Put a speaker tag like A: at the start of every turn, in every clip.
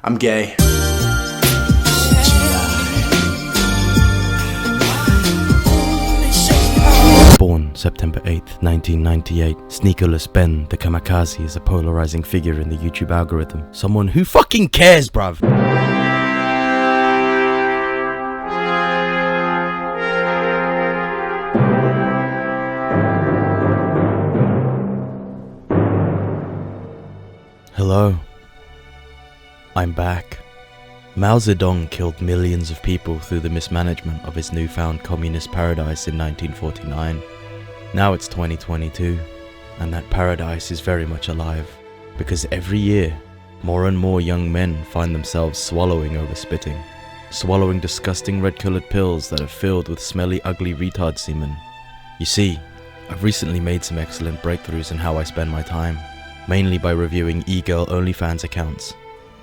A: I'm gay.
B: Born September 8th, 1998, Sneago Death, the kamikaze, is a polarizing figure in the YouTube algorithm. Someone who fucking cares, bruv. Hello. I'm back. Mao Zedong killed millions of people through the mismanagement of his newfound communist paradise in 1949. Now it's 2022, and that paradise is very much alive, because every year, more and more young men find themselves swallowing over spitting, swallowing disgusting red-coloured pills that are filled with smelly, ugly retard semen. You see, I've recently made some excellent breakthroughs in how I spend my time, mainly by reviewing e-girl OnlyFans accounts,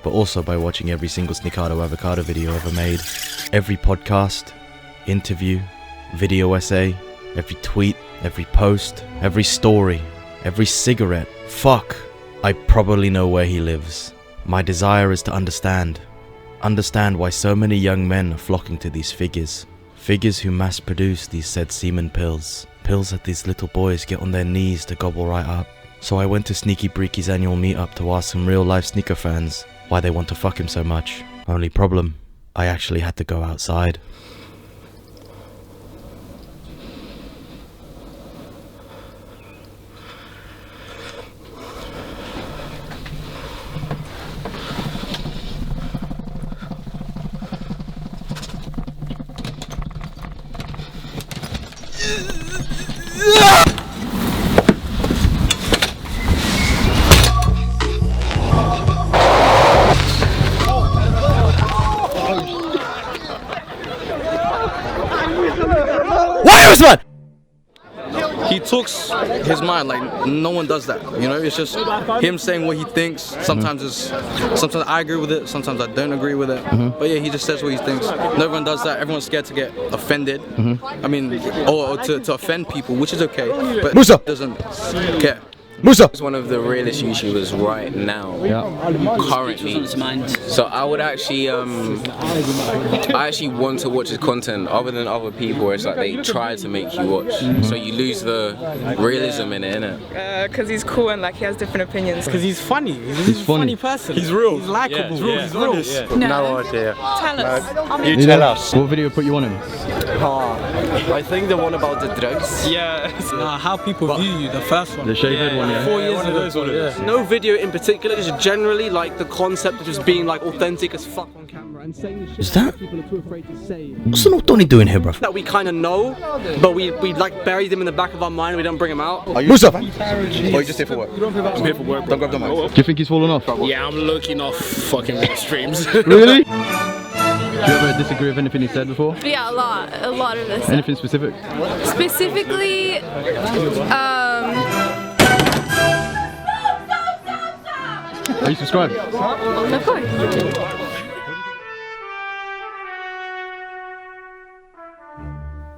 B: but also by watching every single Sneago avocado video ever made, every podcast, interview, video essay, every tweet, every post, every story, every cigarette. Fuck, I probably know where he lives. My desire is to understand why so many young men are flocking to these figures who mass produce these said semen pills that these little boys get on their knees to gobble right up. So I went to Sneaky Breaky's annual meetup to ask some real life sneaker fans why they want to fuck him so much. Only problem, I actually had to go outside.
C: He talks his mind like no one does that, you know. It's just him saying what he thinks. Sometimes I agree with it, sometimes I don't agree with it. But yeah, he just says what he thinks. No one does that. Everyone's scared to get offended. I mean, or to offend people, which is okay. But
B: Musa
C: doesn't care.
B: Musa!
D: He's one of the realest YouTubers right now, currently. So I would actually, I actually want to watch his content other than other people where it's like they try to make you watch. So you lose the realism in it, innit?
E: Because he's cool and like he has different opinions.
F: Because he's funny. He's a funny person. He's real. He's likeable. He's honest.
E: No
F: idea.
E: Tell us.
F: You tell us. What video put you on him?
D: I think the one about the drugs.
F: Yeah. How people view you, the first one. The shaved one,
G: 4 years ago. No video in particular, just generally like the concept of just being like authentic as fuck on camera and saying shit
B: Is that?
G: people are too afraid to say.
B: What's the Tony doing here, bruv?
G: That we kind of know, but we like bury them in the back of our mind. We don't bring them out.
C: Are you
B: Musa!
C: Or you just here for work? I'm here for work. Don't grab the mic.
F: Do you think he's fallen off?
H: Yeah, I'm looking off fucking streams.
F: Really? Do you ever disagree with anything he said before?
E: Yeah, a lot of this.
F: Anything specific?
E: Specifically,
F: Are you subscribed?
E: of course.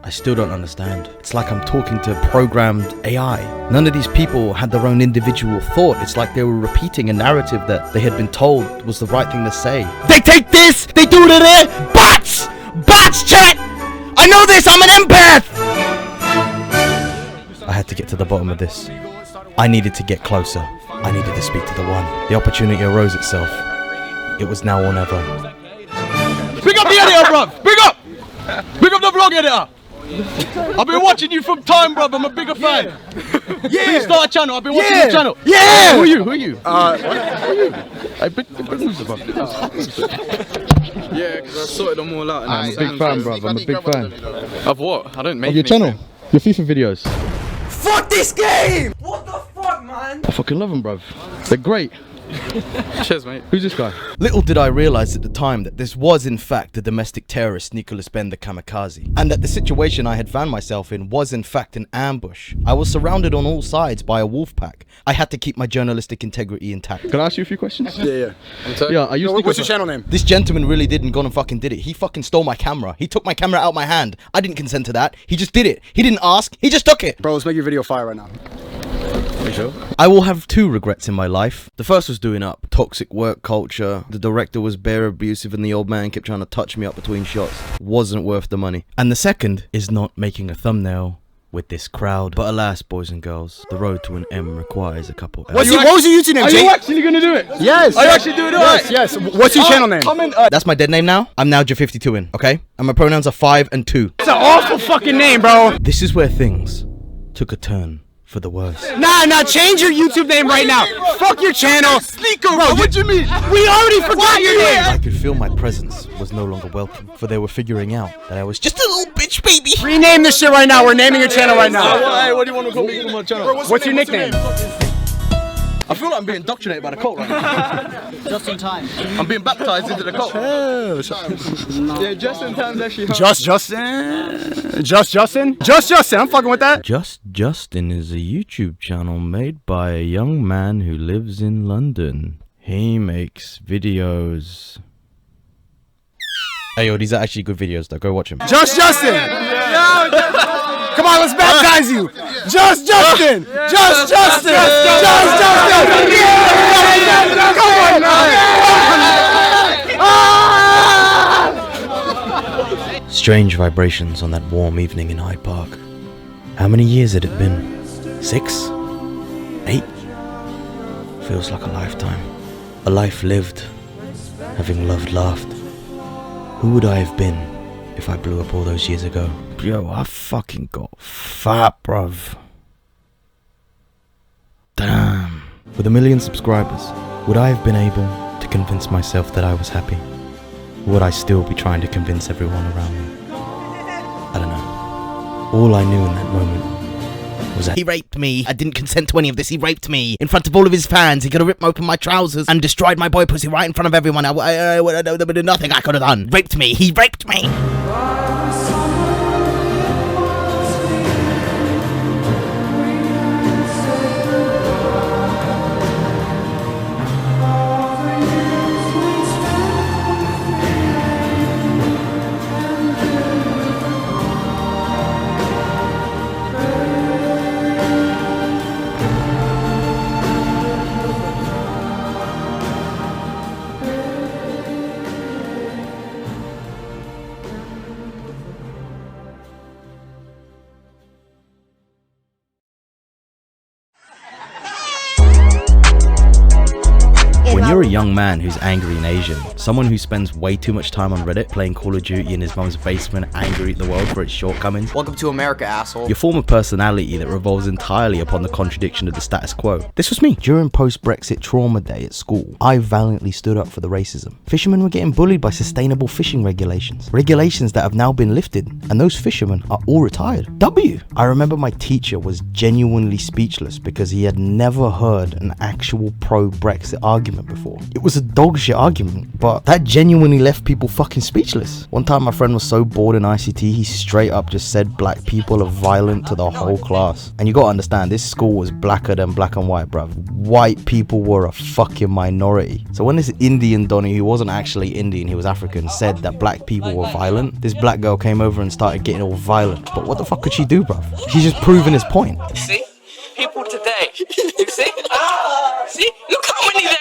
B: I still don't understand. It's like I'm talking to programmed AI. None of these people had their own individual thought. It's like they were repeating a narrative that they had been told was the right thing to say. They take this, they do it, bots! Bots, chat! I know this, I'm an empath! I had to get to the bottom of this. I needed to get closer. I needed to speak to the one. The opportunity arose itself. It was now or never.
F: Big up the editor, bruv! Big up! Big up the vlog editor! I've been watching you from time, bruv. I'm a bigger fan. Yeah! Please start a channel. I've been watching your channel.
B: Yeah!
F: Who are you? Who are you? Who are you? Hey, big Musa, bruv.
C: Yeah, because I sorted them all out. And
F: I'm a big fan, bruv. I'm a big fan.
C: Of what? I don't make
F: Of your channel. Your FIFA videos.
A: Fuck this game! What the fuck, man?
F: I fucking love them, bruv. They're great.
C: Cheers, mate.
F: Who's this guy?
B: Little did I realise at the time that this was in fact the domestic terrorist Sneago Death the kamikaze, and that the situation I had found myself in was in fact an ambush. I was surrounded on all sides by a wolf pack. I had to keep my journalistic integrity intact.
F: Can I ask you a few questions?
C: Yeah.
F: Yeah, are you
C: What's your channel name?
B: This gentleman really did and gone and fucking did it. He fucking stole my camera. He took my camera out of my hand. I didn't consent to that. He just did it. He didn't ask. He just took it.
C: Bro, let's make your video fire right now.
B: I will have 2 regrets in my life. The first was doing up. Toxic work culture. The director was bare abusive and the old man kept trying to touch me up between shots. Wasn't worth the money. And the second is not making a thumbnail with this crowd. But alas, boys and girls, the road to an M requires a couple L's.
F: What was your YouTube name, Jake? Are you actually gonna do it? Yes. Are you actually doing it? Yes. What's your channel name?
B: That's my dead name now. I'm now J52 in, okay? And my pronouns are 5 and 2.
F: It's an awful fucking name, bro.
B: This is where things took a turn for the worse.
F: Nah, change your YouTube name right now. Fuck your channel. Sneago, bro, what do you mean? We already forgot your name.
B: I could feel my presence was no longer welcome, for they were figuring out that I was just a little bitch baby.
F: Rename this shit right now. We're naming your channel right now.
C: Hey, what do you want to call me on my channel?
F: What's your nickname?
C: I feel like I'm being indoctrinated by the cult right now.
I: Just in time.
C: I'm being baptized into the cult. Yeah, just in time actually.
F: Just Justin. I'm fucking with that.
B: Just Justin is a YouTube channel made by a young man who lives in London. He makes videos. Hey yo, these are actually good videos though. Go watch them.
F: Just Justin. Come on, let's baptize you. Just Justin. Just Justin. Just Justin. Come on now.
B: Strange vibrations on that warm evening in Hyde Park. How many years had it been? 6? 8? Feels like a lifetime. A life lived, having loved, laughed. Who would I have been if I blew up all those years ago? Yo, I fucking got fat, bruv. Damn. With 1 million subscribers, would I have been able to convince myself that I was happy? Or would I still be trying to convince everyone around me? I don't know. All I knew in that moment was that he raped me. I didn't consent to any of this. He raped me in front of all of his fans. He could have ripped open my trousers and destroyed my boy pussy right in front of everyone. There would be nothing I could have done. Raped me. He raped me. When you're a young man who's angry and Asian, someone who spends way too much time on Reddit playing Call of Duty in his mum's basement, angry at the world for its shortcomings,
A: Welcome to America, asshole.
B: you form a personality that revolves entirely upon the contradiction of the status quo. This was me. During post-Brexit trauma day at school, I valiantly stood up for the racism. Fishermen were getting bullied by sustainable fishing regulations. Regulations that have now been lifted, and those fishermen are all retired. I remember my teacher was genuinely speechless because he had never heard an actual pro-Brexit argument before. It was a dog shit argument, but that genuinely left people fucking speechless. One time my friend was so bored in ICT, he straight up just said black people are violent to the whole class. And you gotta understand, this school was blacker than black and white, bruv. White people were a fucking minority. So when this Indian Donny, who wasn't actually Indian, he was African, said that black people were violent, this black girl came over and started getting all violent. But what the fuck could she do, bruv? She's just proving his point.
J: See? People today. You see? See? Look how many there are.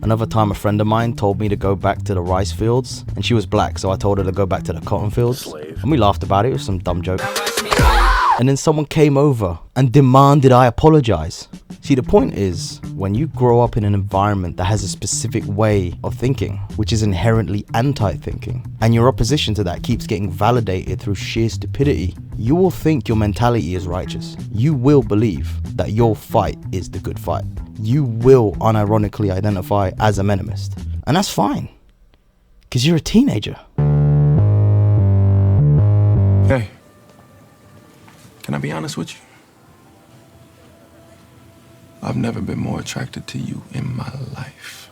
B: Another time a friend of mine told me to go back to the rice fields, and she was black, so I told her to go back to the cotton fields. And we laughed about it. It was some dumb joke. And then someone came over and demanded I apologize. See, the point is, when you grow up in an environment that has a specific way of thinking, which is inherently anti-thinking, and your opposition to that keeps getting validated through sheer stupidity, you will think your mentality is righteous. You will believe that your fight is the good fight. You will unironically identify as a meninist. And that's fine, because you're a teenager.
K: Hey, can I be honest with you? I've never been more attracted to you in my life.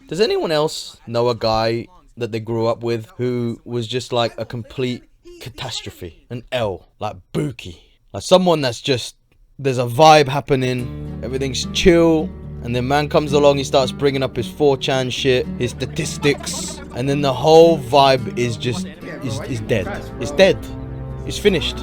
B: Does anyone else know a guy that they grew up with who was just like a complete catastrophe, an L, like Buki, like someone that's just, there's a vibe happening, everything's chill, and then man comes along, he starts bringing up his 4chan shit, his statistics, and then the whole vibe is just, is dead. It's dead. It's finished.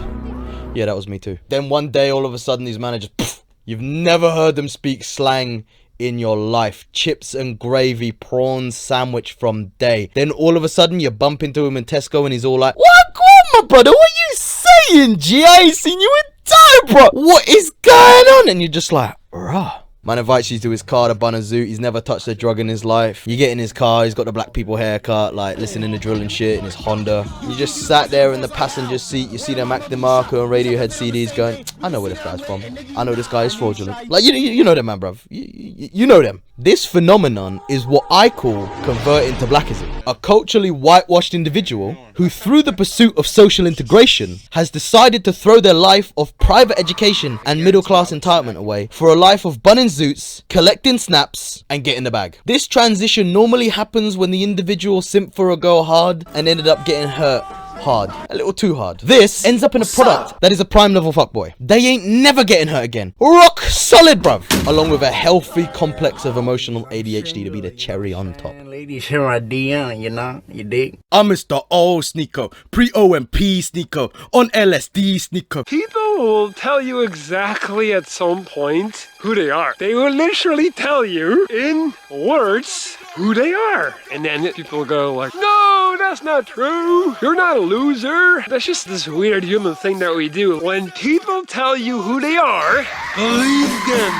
B: Yeah, that was me too. Then one day, all of a sudden, these managers, poof, you've never heard them speak slang in your life. Chips and gravy, prawns sandwich from day. Then all of a sudden, you bump into him in Tesco and he's all like, "What, my brother? What are you saying, G? I ain't seen you in time, bro. What is going on?" And you're just like, rah. Man invites you to his car to bun a zoot. He's never touched a drug in his life. You get in his car, he's got the black people haircut, like listening to drill and shit in his Honda. You just sat there in the passenger seat. You see them Mac DeMarco and Radiohead CDs going, I know where this guy's from. I know this guy is fraudulent. Like, you know them, man, bruv. You know them. This phenomenon is what I call converting to blackism. A culturally whitewashed individual who, through the pursuit of social integration, has decided to throw their life of private education and middle-class entitlement away for a life of bunning zoots, collecting snaps, and getting the bag. This transition normally happens when the individual simped for a girl hard and ended up getting hurt hard, a little too hard. This ends up in a product that is a prime level fuckboy. They ain't never getting hurt again. Rock solid, bruv. Along with a healthy complex of emotional ADHD to be the cherry on top.
I: Ladies here are DM, you know, you dig?
L: I'm Mr. O Sneako, pre-OMP Sneako, on LSD Sneako.
M: People will tell you exactly at some point who they are. They will literally tell you in words who they are. And then people go like, no, that's not true. You're not a loser. That's just this weird human thing that we do. When people tell you who they are, believe them.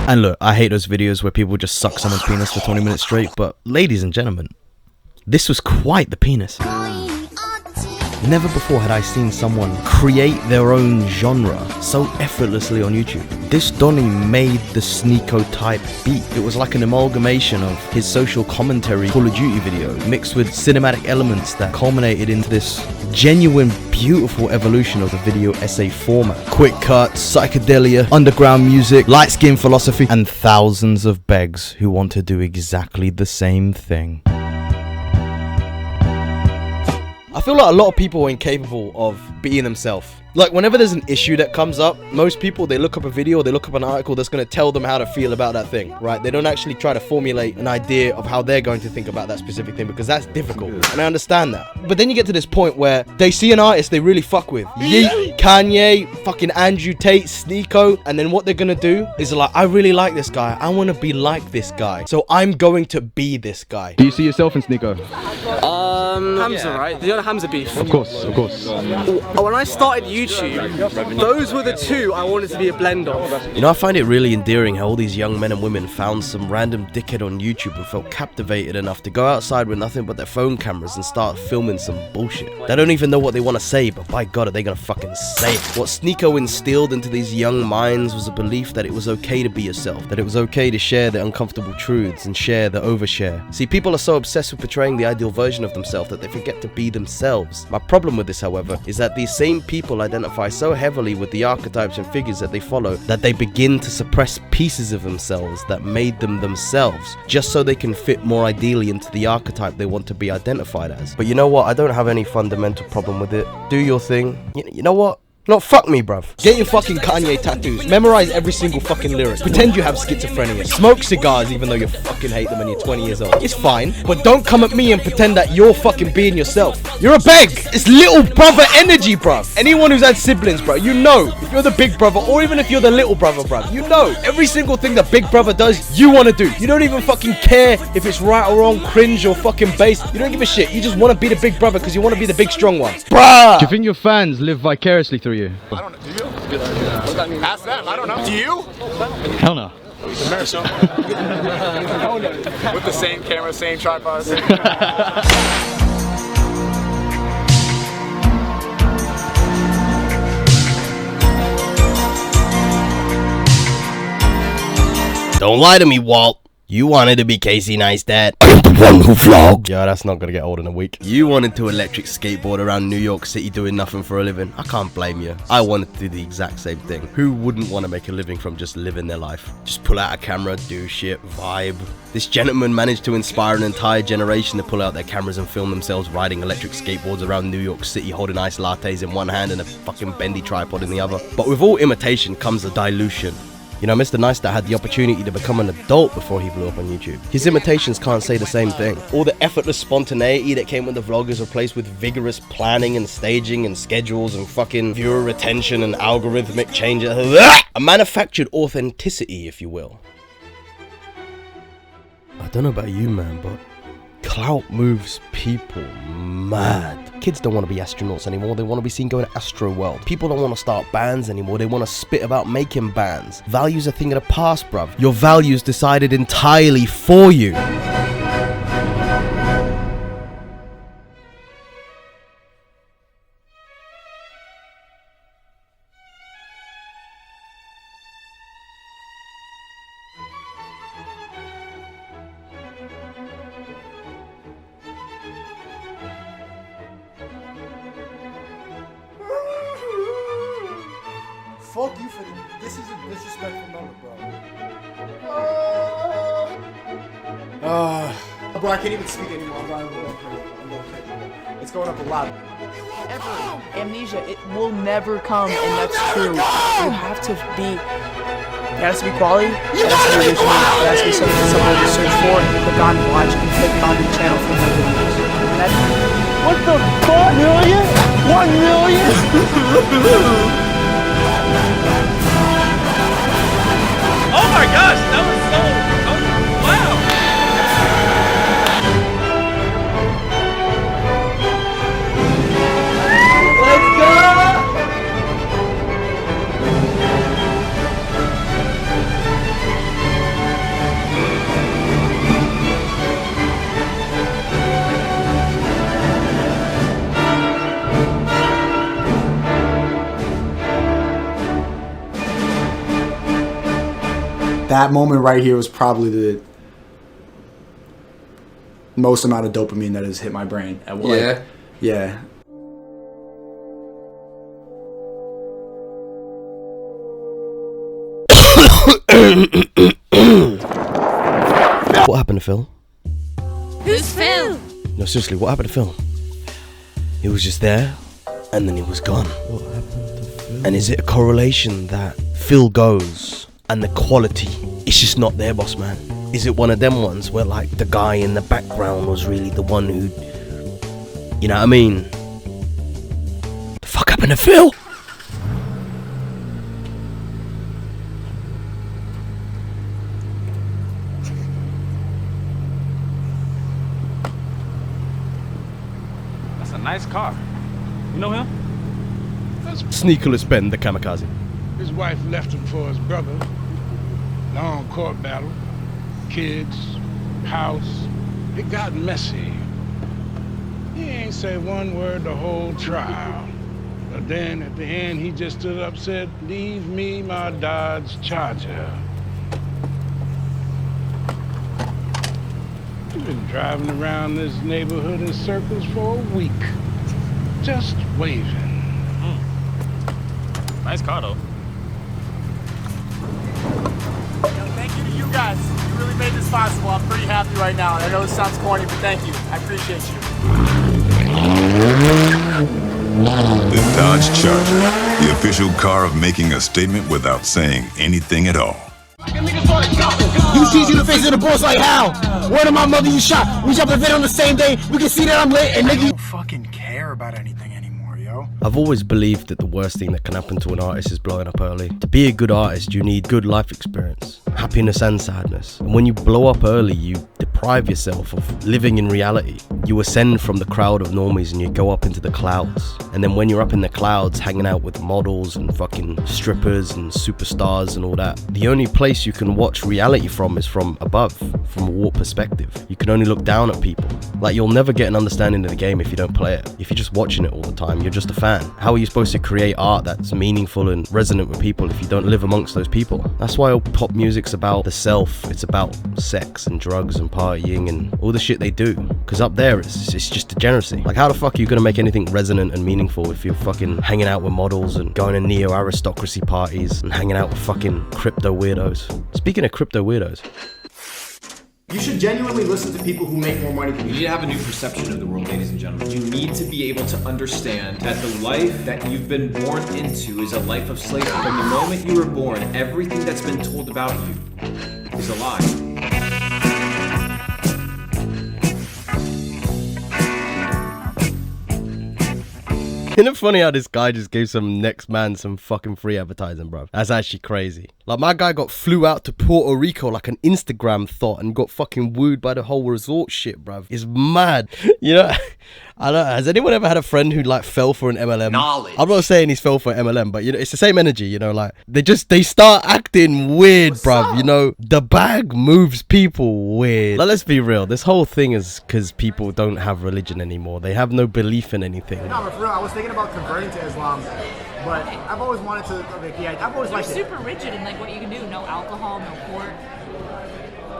B: And look, I hate those videos where people just suck someone's penis for 20 minutes straight, but ladies and gentlemen, this was quite the penis. Never before had I seen someone create their own genre so effortlessly on YouTube. This Donny made the Sneako type beat. It was like an amalgamation of his social commentary Call of Duty video mixed with cinematic elements that culminated into this genuine, beautiful evolution of the video essay format. Quick cuts, psychedelia, underground music, light skin philosophy, and thousands of begs who want to do exactly the same thing. I feel like a lot of people are incapable of being themselves. Like, whenever there's an issue that comes up, most people, they look up a video, they look up an article that's going to tell them how to feel about that thing, right? They don't actually try to formulate an idea of how they're going to think about that specific thing, because that's difficult, and I understand that. But then you get to this point where they see an artist they really fuck with. Yeet, Kanye, fucking Andrew Tate, Sneako, and then what they're going to do is like, I really like this guy. I want to be like this guy. So I'm going to be this guy.
F: Do you see yourself in Sneako?
G: Hamza, right? The other Hamza beef.
F: Of course, of course.
G: When I started YouTube, those were the two I wanted to be a blend of.
B: You know, I find it really endearing how all these young men and women found some random dickhead on YouTube and felt captivated enough to go outside with nothing but their phone cameras and start filming some bullshit. They don't even know what they want to say, but by God, are they gonna fucking say it? What Sneako instilled into these young minds was a belief that it was okay to be yourself, that it was okay to share the uncomfortable truths and share the overshare. See, people are so obsessed with portraying the ideal version of themselves that they forget to be themselves. My problem with this, however, is that these same people identify so heavily with the archetypes and figures that they follow that they begin to suppress pieces of themselves that made them themselves, just so they can fit more ideally into the archetype they want to be identified as. But you know what? I don't have any fundamental problem with it. Do your thing. You know what? No, fuck me, bruv. Get your fucking Kanye tattoos. Memorize every single fucking lyric. Pretend you have schizophrenia. Smoke cigars even though you fucking hate them and you're 20 years old. It's fine. But don't come at me and pretend that you're fucking being yourself. You're a beg. It's little brother energy, bruv. Anyone who's had siblings, bro, you know. If you're the big brother or even if you're the little brother, bruv, you know. Every single thing that big brother does, you want to do. You don't even fucking care if it's right or wrong, cringe or fucking base. You don't give a shit. You just want to be the big brother because you want to be the big strong one. Bruh!
F: Do you think your fans live vicariously through you?
N: I don't know. Do you? Ask them. I don't know. Do you?
F: Hell no.
N: With the same camera, same tripod.
B: Don't lie to me, Walt.
L: You wanted to be Casey Neistat. I'm the one who vlogged. Yeah, that's not gonna get old in a week. You wanted to electric skateboard around New York City doing nothing for a living. I can't blame you. I wanted to do the exact same thing. Who wouldn't want to make a living from just living their life? Just pull out a camera, do shit, vibe. This gentleman managed to inspire an entire generation to pull out their cameras and film themselves riding electric skateboards around New York City, holding iced lattes in one hand and a fucking bendy tripod in the other. But with all imitation comes a dilution. You know, Mr. Neistat had the opportunity to become an adult before he blew up on YouTube. His imitations can't say the same thing. All the effortless spontaneity that came with the vlog is replaced with vigorous planning and staging and schedules and fucking viewer retention and algorithmic changes. A manufactured authenticity, if you will. I don't know about you, man, but clout moves people mad. Kids don't want to be astronauts anymore, they want to be seen going to Astro World. People don't want to start bands anymore, they want to spit about making bands. Values are a thing of the past, bruv. Your values decided entirely for you.
O: Fuck you for this is a disrespectful number, bro. Bro, I can't even speak anymore. I'm going crazy. It's going up a lot.
P: Amnesia, it will never come, and that's true. You have to be. It has to be quality. It has to be original. It has to be something that someone will search for and click on and watch and click on the channel for more videos. What the fuck? 1 million? 1 million?
Q: Oh my gosh, that was so, wow. Let's go!
O: That moment right here was probably the most amount of dopamine that has hit my brain. Like, yeah.
L: What happened to Phil?
E: Who's Phil?
L: No, seriously, what happened to Phil? He was just there, and then he was gone. What happened to Phil? And is it a correlation that Phil goes and the quality is just not there, boss man? Is it one of them ones where like the guy in the background was really the one who, you know what I mean? The fuck happened to Phil?
R: That's a nice car. You know him?
L: Sneakerless Ben, the kamikaze.
S: His wife left him for his brother. Long court battle. Kids. House. It got messy. He ain't say one word the whole trial. But then at the end, he just stood up and said, "Leave me my Dodge Charger." He's been driving around this neighborhood in circles for a week. Just waving.
R: Nice car, though.
N: Thank you to you guys. You really made this possible. I'm pretty happy right now. And I know this sounds corny, but thank you. I appreciate you.
T: The Dodge Charger, the official car of making a statement without saying anything at all.
U: You see you the face of the boss like how? Word of my mother, you shot. We jump in bed on the same day. We can see that I'm late and nigga.
O: I don't fucking care about anything anymore, yo.
L: I've always believed that the worst thing that can happen to an artist is blowing up early. To be a good artist, you need good life experience, happiness and sadness. And when you blow up early, you deprive yourself of living in reality. You ascend from the crowd of normies and you go up into the clouds. And then when you're up in the clouds, hanging out with models and fucking strippers and superstars and all that, the only place you can watch reality from is from above, from a warped perspective. You can only look down at people. Like, you'll never get an understanding of the game if you don't play it. If you're just watching it all the time, you're just a fan. How are you supposed to create art that's meaningful and resonant with people if you don't live amongst those people? That's why all pop music music's about the self. It's about sex and drugs and partying and all the shit they do. Because up there, it's just degeneracy. Like, how the fuck are you gonna make anything resonant and meaningful if you're fucking hanging out with models and going to neo-aristocracy parties and hanging out with fucking crypto weirdos? Speaking of crypto weirdos,
O: you should genuinely listen to people who make more money than you.
D: You need to have a new perception of the world, ladies and gentlemen. You need to be able to understand that the life that you've been born into is a life of slavery. From the moment you were born, everything that's been told about you is a lie.
L: Isn't it funny how this guy just gave some next man some fucking free advertising, bro? That's actually crazy. Like, my guy flew out to Puerto Rico like an Instagram thought and got fucking wooed by the whole resort shit, bro. It's mad. You know, I don't know, has anyone ever had a friend who like fell for an MLM?
D: Knowledge.
L: I'm not saying he's fell for an MLM, but you know, it's the same energy, you know, like they start acting weird, bruv. You know, the bag moves people weird. Like, let's be real, this whole thing is because people don't have religion anymore. They have no belief in anything.
O: No, but for real, I was thinking about converting to Islam, but I've always wanted to, like, yeah, I've always liked it.
E: You're super rigid in like what you can do. No alcohol, no pork.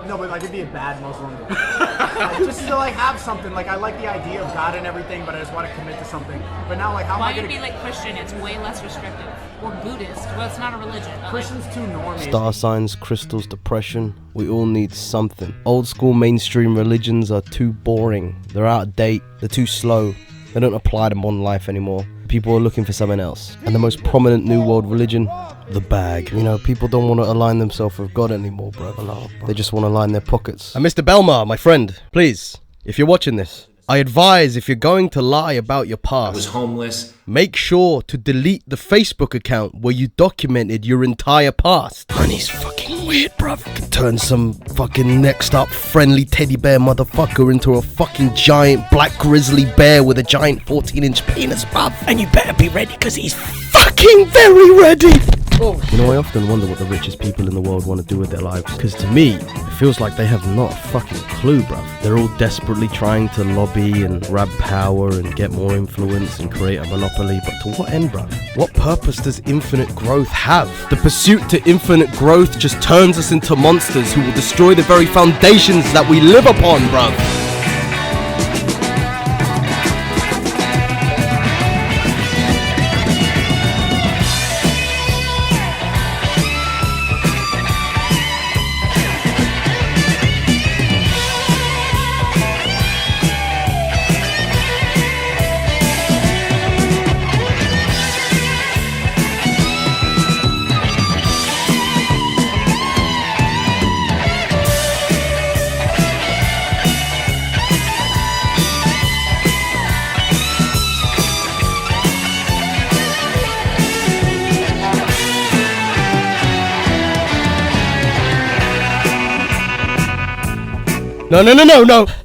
O: No, but like, it'd be a bad Muslim. Like, just to like have something, like I like the idea of God and everything, but I just want to commit to something. But now, like, how am I gonna
E: be like Christian? It's way less restrictive. Or Buddhist. Well, it's not a religion.
O: Christian's too normal.
L: Star signs, crystals, depression. We all need something. Old school mainstream religions are too boring. They're out of date. They're too slow. They don't apply to modern life anymore. People are looking for something else. And the most prominent new world religion, the bag. You know, people don't want to align themselves with God anymore, bro. They just want to line their pockets. And Mr. Belmar, my friend, please, if you're watching this, I advise, if you're going to lie about your past,
D: I was homeless.
L: Make sure to delete the Facebook account where you documented your entire past. Money's fucking weird, bruv. Could turn some fucking next up friendly teddy bear motherfucker into a fucking giant black grizzly bear with a giant 14-inch penis, bruv. And you better be ready, because he's fucking very ready. Oh. You know, I often wonder what the richest people in the world want to do with their lives. Because to me, it feels like they have not a fucking clue, bruv. They're all desperately trying to lobby and grab power and get more influence and create a monopoly. But to what end, bruv? What purpose does infinite growth have? The pursuit to infinite growth just turns us into monsters who will destroy the very foundations that we live upon, bruv.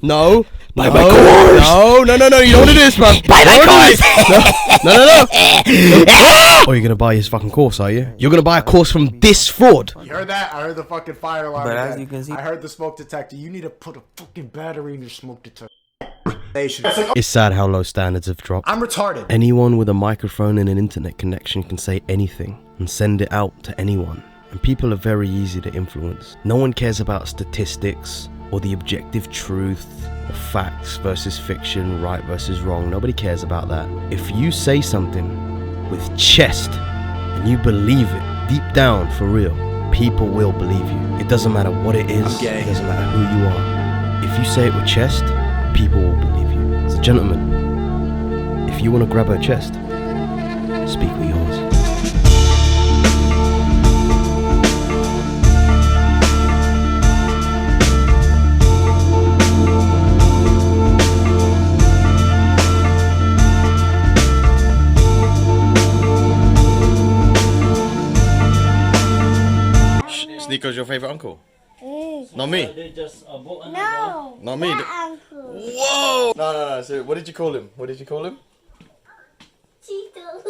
L: No. Buy my course! No, you know what it is, man. Buy my course! No. Oh, you're gonna buy his fucking course, are you? You're gonna buy a course from this fraud.
O: You heard that? I heard the fucking fire alarm.
A: But
O: again.
A: as you can see,
O: I heard the smoke detector. You need to put a fucking battery in your smoke detector.
L: It's sad how low standards have dropped.
O: I'm retarded.
L: Anyone with a microphone and an internet connection can say anything and send it out to anyone. And people are very easy to influence. No one cares about statistics or the objective truth or facts versus fiction, right versus wrong. Nobody cares about that. If you say something with chest and you believe it deep down for real, people will believe you. It doesn't matter what it is. It doesn't matter who you are. If you say it with chest, people will believe you. So gentlemen, if you want to grab her chest, speak with yours. Sneako's your favourite uncle? Not me?
V: No.
L: Not me? Whoa! No. So what did you call him?
V: Cheeto.